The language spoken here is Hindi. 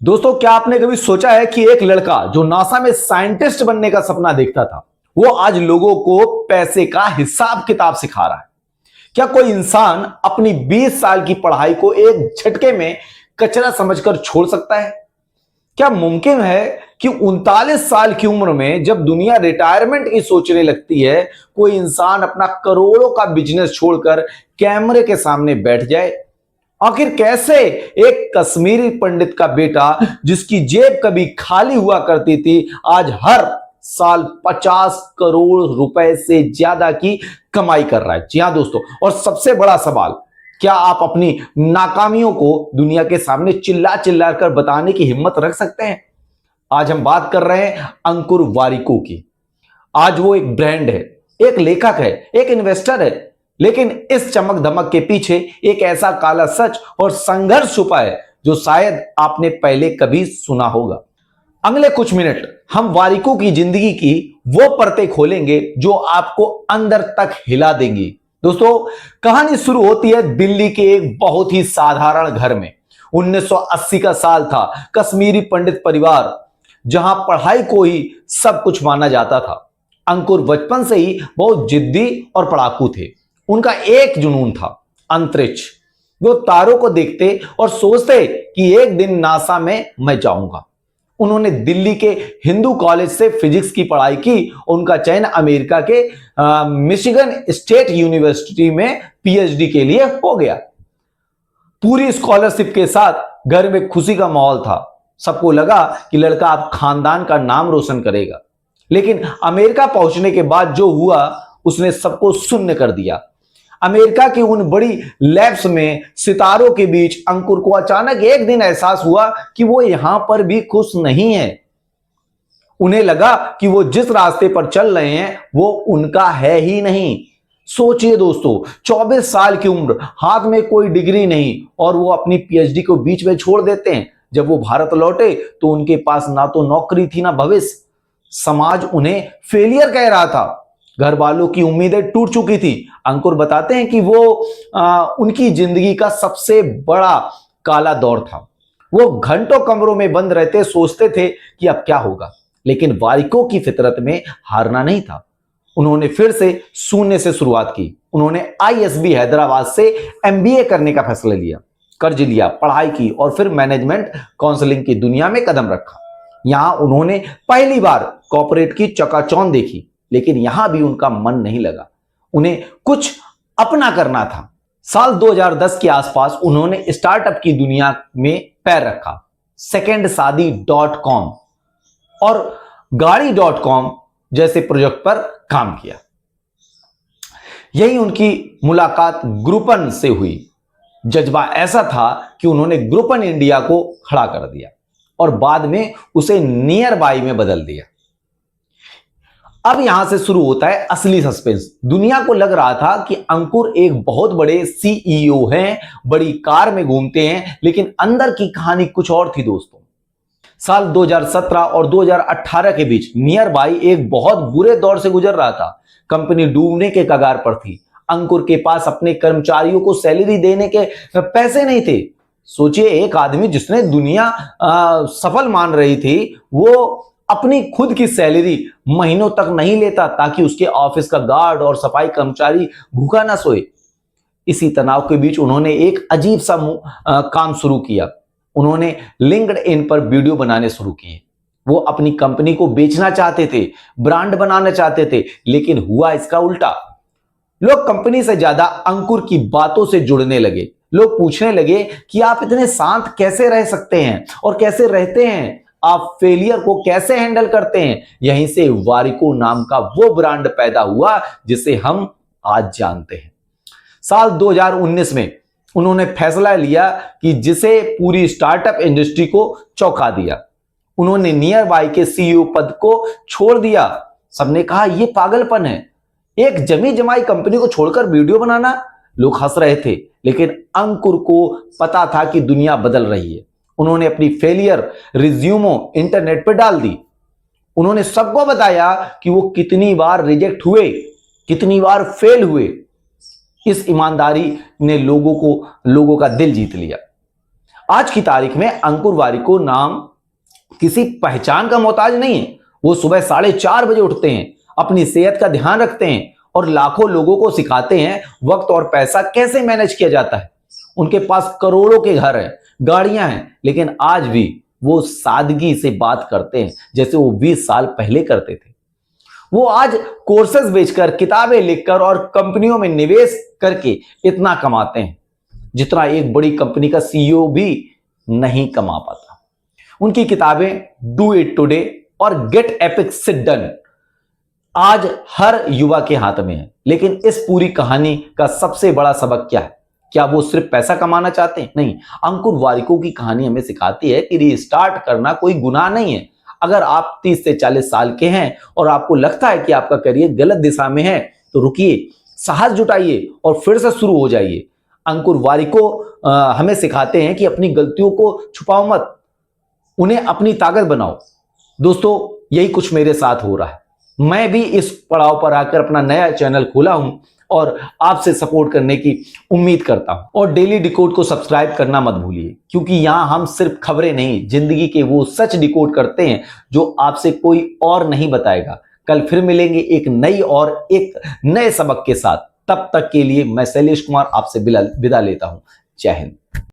दोस्तों, क्या आपने कभी सोचा है कि एक लड़का जो नासा में साइंटिस्ट बनने का सपना देखता था, वो आज लोगों को पैसे का हिसाब किताब सिखा रहा है। क्या कोई इंसान अपनी 20 साल की पढ़ाई को एक झटके में कचरा समझकर छोड़ सकता है? क्या मुमकिन है कि 39 साल की उम्र में जब दुनिया रिटायरमेंट की सोचने लगती है, कोई इंसान अपना करोड़ों का बिजनेस छोड़कर कैमरे के सामने बैठ जाए? आखिर कैसे एक कश्मीरी पंडित का बेटा, जिसकी जेब कभी खाली हुआ करती थी, आज हर साल 50 करोड़ रुपए से ज्यादा की कमाई कर रहा है? जी हां दोस्तों, और सबसे बड़ा सवाल, क्या आप अपनी नाकामियों को दुनिया के सामने चिल्ला चिल्ला कर बताने की हिम्मत रख सकते हैं? आज हम बात कर रहे हैं अंकुर वारिको की। आज वो एक ब्रांड है, एक लेखक है, एक इन्वेस्टर है, लेकिन इस चमक धमक के पीछे एक ऐसा काला सच और संघर्ष छुपा है जो शायद आपने पहले कभी सुना होगा। अगले कुछ मिनट हम वारिको की जिंदगी की वो परतें खोलेंगे जो आपको अंदर तक हिला देंगी। दोस्तों, कहानी शुरू होती है दिल्ली के एक बहुत ही साधारण घर में। 1980 का साल था। कश्मीरी पंडित परिवार, जहां पढ़ाई को ही सब कुछ माना जाता था। अंकुर बचपन से ही बहुत जिद्दी और पढ़ाकू थे। उनका एक जुनून था, अंतरिक्ष। वो तारों को देखते और सोचते कि एक दिन नासा में मैं जाऊंगा। उन्होंने दिल्ली के हिंदू कॉलेज से फिजिक्स की पढ़ाई की। उनका चयन अमेरिका के मिशिगन स्टेट यूनिवर्सिटी में पीएचडी के लिए हो गया। पूरी स्कॉलरशिप के साथ घर में खुशी का माहौल था। सबको लगा कि लड़का अब खानदान का नाम रोशन करेगा। लेकिन अमेरिका पहुंचने के बाद जो हुआ, उसने सबको शून्य कर दिया। अमेरिका की उन बड़ी लैब्स में सितारों के बीच अंकुर को अचानक एक दिन एहसास हुआ कि वो यहां पर भी खुश नहीं है। उन्हें लगा कि वो जिस रास्ते पर चल रहे हैं वो उनका है ही नहीं। सोचिए दोस्तों, 24 साल की उम्र, हाथ में कोई डिग्री नहीं, और वो अपनी पीएचडी को बीच में छोड़ देते हैं। जब वो भारत लौटे तो उनके पास ना तो नौकरी थी ना भविष्य। समाज उन्हें फेलियर कह रहा था। घर वालों की उम्मीदें टूट चुकी थी। अंकुर बताते हैं कि वो उनकी जिंदगी का सबसे बड़ा काला दौर था। वो घंटों कमरों में बंद रहते, सोचते थे कि अब क्या होगा। लेकिन वारिको की फितरत में हारना नहीं था। उन्होंने फिर से शून्य से शुरुआत की। उन्होंने आईएसबी हैदराबाद से एमबीए करने का फैसला लिया, कर्ज लिया, पढ़ाई की और फिर मैनेजमेंट काउंसलिंग की दुनिया में कदम रखा। यहां उन्होंने पहली बार कॉर्पोरेट की चकाचौंध देखी, लेकिन यहां भी उनका मन नहीं लगा। उन्हें कुछ अपना करना था। साल 2010 के आसपास उन्होंने स्टार्टअप की दुनिया में पैर रखा। secondshadi.com और गाड़ी.com जैसे प्रोजेक्ट पर काम किया। यही उनकी मुलाकात ग्रुपन से हुई। जज्बा ऐसा था कि उन्होंने ग्रुपन इंडिया को खड़ा कर दिया और बाद में उसे नियर बाई में बदल दिया। अब यहां से शुरू होता है असली सस्पेंस। दुनिया को लग रहा था कि अंकुर एक बहुत बड़े सीईओ हैं, बड़ी कार में घूमते हैं, लेकिन अंदर की कहानी कुछ और थी दोस्तों। साल 2017 और 2018 के बीच नियर बाई एक बहुत बुरे दौर से गुजर रहा था। कंपनी डूबने के कगार पर थी। अंकुर के पास अपने कर्मचारियों को सैलरी देने के पैसे नहीं थे। सोचिए, एक आदमी जिसने दुनिया सफल मान रही थी, वो अपनी खुद की सैलरी महीनों तक नहीं लेता ताकि उसके ऑफिस का गार्ड और सफाई कर्मचारी भूखा ना सोए। इसी तनाव के बीच उन्होंने एक अजीब सा काम शुरू किया। उन्होंने लिंक्डइन पर वीडियो बनाने शुरू किए। वो अपनी कंपनी को बेचना चाहते थे, ब्रांड बनाना चाहते थे, लेकिन हुआ इसका उल्टा। लोग कंपनी से ज्यादा अंकुर की बातों से जुड़ने लगे। लोग पूछने लगे कि आप इतने शांत कैसे रह सकते हैं और कैसे रहते हैं, आप फेलियर को कैसे हैंडल करते हैं। यहीं से वारिको नाम का वो ब्रांड पैदा हुआ जिसे हम आज जानते हैं। साल 2019 में उन्होंने फैसला लिया कि जिसे पूरी स्टार्टअप इंडस्ट्री को चौंका दिया। उन्होंने नियर बाई के सीईओ पद को छोड़ दिया। सबने कहा यह पागलपन है, एक जमी जमाई कंपनी को छोड़कर वीडियो बनाना। लोग हंस रहे थे, लेकिन अंकुर को पता था कि दुनिया बदल रही है। उन्होंने अपनी फेलियर रिज्यूमो इंटरनेट पर डाल दी। उन्होंने सबको बताया कि वो कितनी बार रिजेक्ट हुए, कितनी बार फेल हुए। इस ईमानदारी ने लोगों का दिल जीत लिया। आज की तारीख में अंकुर वारिको नाम किसी पहचान का मोहताज नहीं है। वो सुबह 4:30 बजे उठते हैं, अपनी सेहत का ध्यान रखते हैं और लाखों लोगों को सिखाते हैं वक्त और पैसा कैसे मैनेज किया जाता है। उनके पास करोड़ों के घर हैं, गाड़ियां हैं, लेकिन आज भी वो सादगी से बात करते हैं जैसे वो 20 साल पहले करते थे। वो आज कोर्सेज बेचकर, किताबें लिखकर और कंपनियों में निवेश करके इतना कमाते हैं जितना एक बड़ी कंपनी का सीईओ भी नहीं कमा पाता। उनकी किताबें डू इट टुडे और गेट एपिक सिट डन आज हर युवा के हाथ में है। लेकिन इस पूरी कहानी का सबसे बड़ा सबक क्या है? क्या वो सिर्फ पैसा कमाना चाहते हैं? नहीं, अंकुर वारिको की कहानी हमें सिखाती है कि रीस्टार्ट करना कोई गुनाह नहीं है। अगर आप 30 से 40 साल के हैं और आपको लगता है कि आपका करियर गलत दिशा में है, तो रुकिए, साहस जुटाइए और फिर से शुरू हो जाइए। अंकुर वारिको हमें सिखाते हैं कि अपनी गलतियों को छुपाओ मत, उन्हें अपनी ताकत बनाओ। दोस्तों, यही कुछ मेरे साथ हो रहा है। मैं भी इस पड़ाव पर आकर अपना नया चैनल खोला हूं और आपसे सपोर्ट करने की उम्मीद करता हूं। और डेली डिकोड को सब्सक्राइब करना मत भूलिए, क्योंकि यहां हम सिर्फ खबरें नहीं, जिंदगी के वो सच डिकोड करते हैं जो आपसे कोई और नहीं बताएगा। कल फिर मिलेंगे एक नई और एक नए सबक के साथ। तब तक के लिए मैं शैलेश कुमार आपसे विदा लेता हूं। जय हिंद।